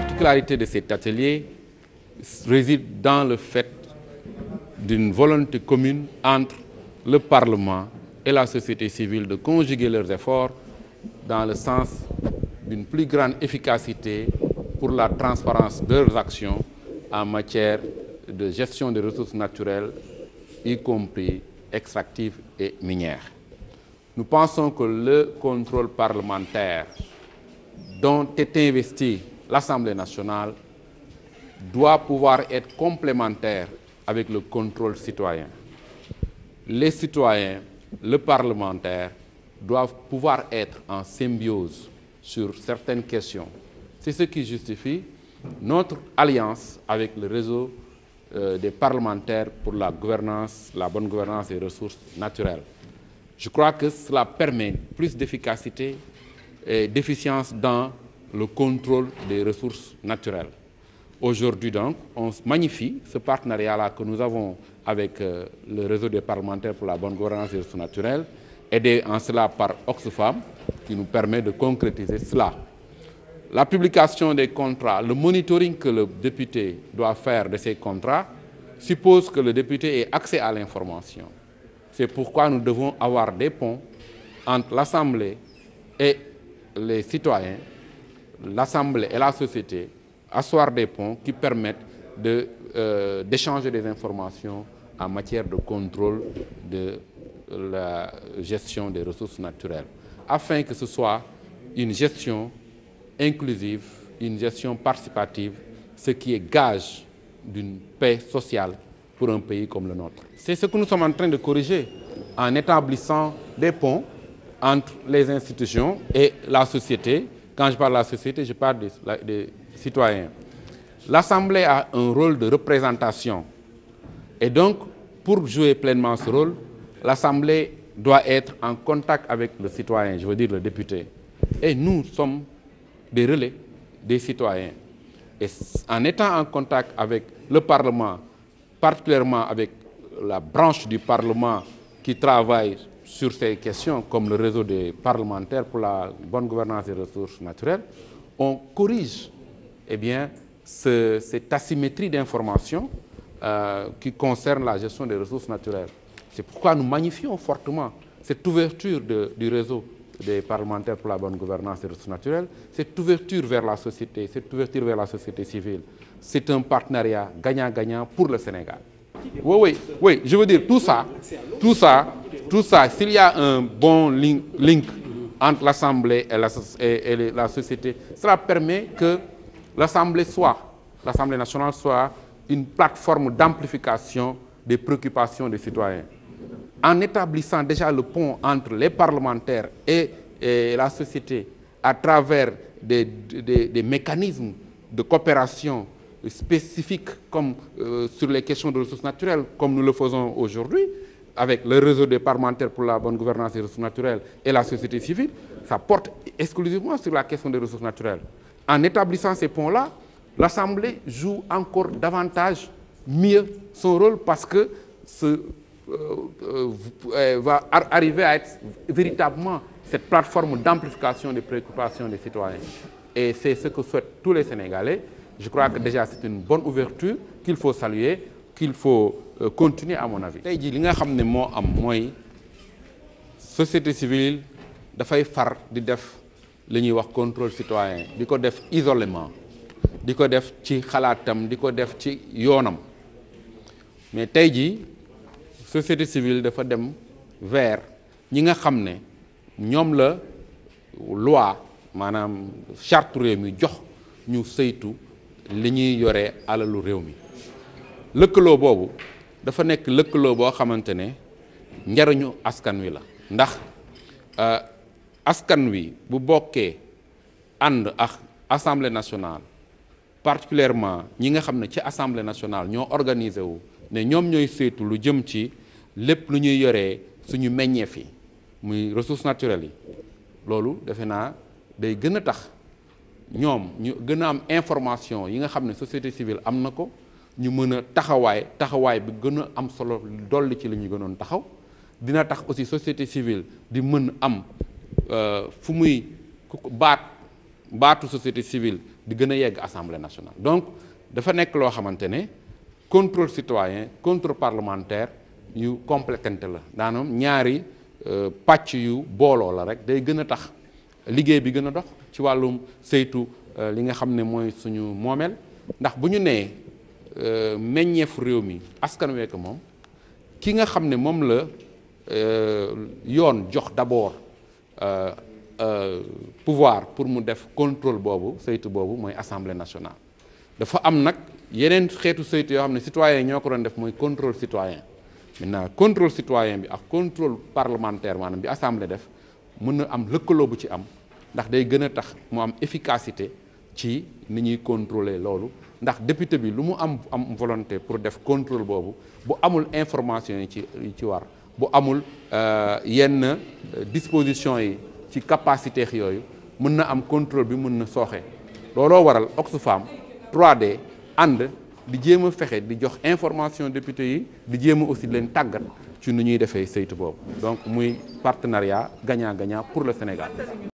particularité de cet atelier réside dans le fait d'une volonté commune entre le Parlement et la société civile de conjuguer leurs efforts dans le sens d'une plus grande efficacité pour la transparence de leurs actions en matière de gestion des ressources naturelles, y compris extractives et minières. Nous pensons que le contrôle parlementaire dont est investie l'Assemblée nationale doit pouvoir être complémentaire avec le contrôle citoyen. Les citoyens, le parlementaire doivent pouvoir être en symbiose sur certaines questions. C'est ce qui justifie notre alliance avec le réseau des parlementaires pour la gouvernance, la bonne gouvernance des ressources naturelles. Je crois que cela permet plus d'efficacité et d'efficience dans le contrôle des ressources naturelles. Aujourd'hui donc, on magnifie ce partenariat-là que nous avons avec le réseau des parlementaires pour la bonne gouvernance des ressources naturelles, aidé en cela par Oxfam, qui nous permet de concrétiser cela. La publication des contrats, le monitoring que le député doit faire de ces contrats, suppose que le député ait accès à l'information. C'est pourquoi nous devons avoir des ponts entre l'Assemblée et les citoyens, l'Assemblée et la société, asseoir des ponts qui permettent d'échanger des informations en matière de contrôle de la gestion des ressources naturelles, afin que ce soit une gestion inclusive, une gestion participative, ce qui est gage d'une paix sociale pour un pays comme le nôtre. C'est ce que nous sommes en train de corriger en établissant des ponts entre les institutions et la société. Quand je parle de la société, je parle des citoyens. L'Assemblée a un rôle de représentation et donc, pour jouer pleinement ce rôle, l'Assemblée doit être en contact avec le citoyen, je veux dire le député. Et nous sommes des relais des citoyens. Et en étant en contact avec le Parlement, particulièrement avec la branche du Parlement qui travaille sur ces questions, comme le réseau des parlementaires pour la bonne gouvernance des ressources naturelles, on corrige cette asymétrie d'information qui concerne la gestion des ressources naturelles. C'est pourquoi nous magnifions fortement cette ouverture du réseau des parlementaires pour la bonne gouvernance des ressources naturelles, cette ouverture vers la société, cette ouverture vers la société civile. C'est un partenariat gagnant-gagnant pour le Sénégal. Oui, je veux dire tout ça, s'il y a un bon link entre l'Assemblée et la société, cela permet que l'Assemblée nationale soit une plateforme d'amplification des préoccupations des citoyens. En établissant déjà le pont entre les parlementaires et la société à travers des mécanismes de coopération spécifiques comme sur les questions de ressources naturelles, comme nous le faisons aujourd'hui, avec le réseau des parlementaires pour la bonne gouvernance des ressources naturelles et la société civile, ça porte exclusivement sur la question des ressources naturelles. En établissant ces ponts-là, l'Assemblée joue encore davantage, mieux son rôle parce que va arriver à être véritablement cette plateforme d'amplification des préoccupations des citoyens. Et c'est ce que souhaitent tous les Sénégalais. Je crois que déjà c'est une bonne ouverture qu'il faut saluer, qu'il faut continuer à mon avis. Tey jii li nga xam ne moo am mooy société civile dafay far di def li ñuy wax contrôle citoyen di ko def isolément di ko def ci xalaatam di ko def ci yoonam mais tey jii société civile dafa dem vers ñi nga xam ne ñoom la loi maanaam charte réew mi jox ñu saytu li ñuy yore alalu réew mi lëkkaloo boobu dafa nekk lëkkaloo boo xamante ne njariñu askan wi la ndax askan wi bu bokkee ànd ak assemblée nationale particulièrement ñi nga xam ne ci assemblée nationale ñoo organisé wu ne ñoom ñooy saytu lu jëm ci lépp lu ñuy yoree suñu meññeef yi muy ressources naturelles yi loolu defe naa day gën a tax ñoom ñu gën a am information yi nga xam ne société civile am na ko ñu mën a taxawaay bi gën a am solo dolli ci li ñu gënoon taxaw dina tax aussi société civile di mën am fu muy baatu société civile di gën a yegg assemblée nationale. Donc dafa nekk loo xamante ne contrôle citoyen contrôle parlementaire yu complétante la daanam ñaari pàcc yu booloo la rek day gën a tax liggéey bi gën a dox ci wàllum saytu li nga xam ne mooy suñu moomeel ndax bu ñu nee meññeefu réew mi askan wee ko moom ki nga xam ne moom la yoon jox d'abord pouvoir pour mu def contrôle boobu saytu boobu mooy assemblée nationale. dafa am nag yeneen xeetu saytu yoo xam ne citoyen ñoo ko doon def mooy contrôle citoyen maintenant contrôle citoyen bi ak contrôle parlementaire maanaam bi assemblée def mën na am lëkkaloo bu ci am ndax day gën a tax mu am efficacité ci ni ñuy contrôler loolu ndax député bi lu mu am volonté pour def contrôle boobu bu amul information yi ci war bu amul yenn disposition yi ci capacité yooyu mën na am contrôle bi mën na sooxe looloo waral Oxfam 3D ànd di jéem a fexe di jox information député yi di jéem a aussi leen tàggat ci nu ñuy defee saytu boobu donc muy partenariat gagnant-gagnant pour le Sénégal.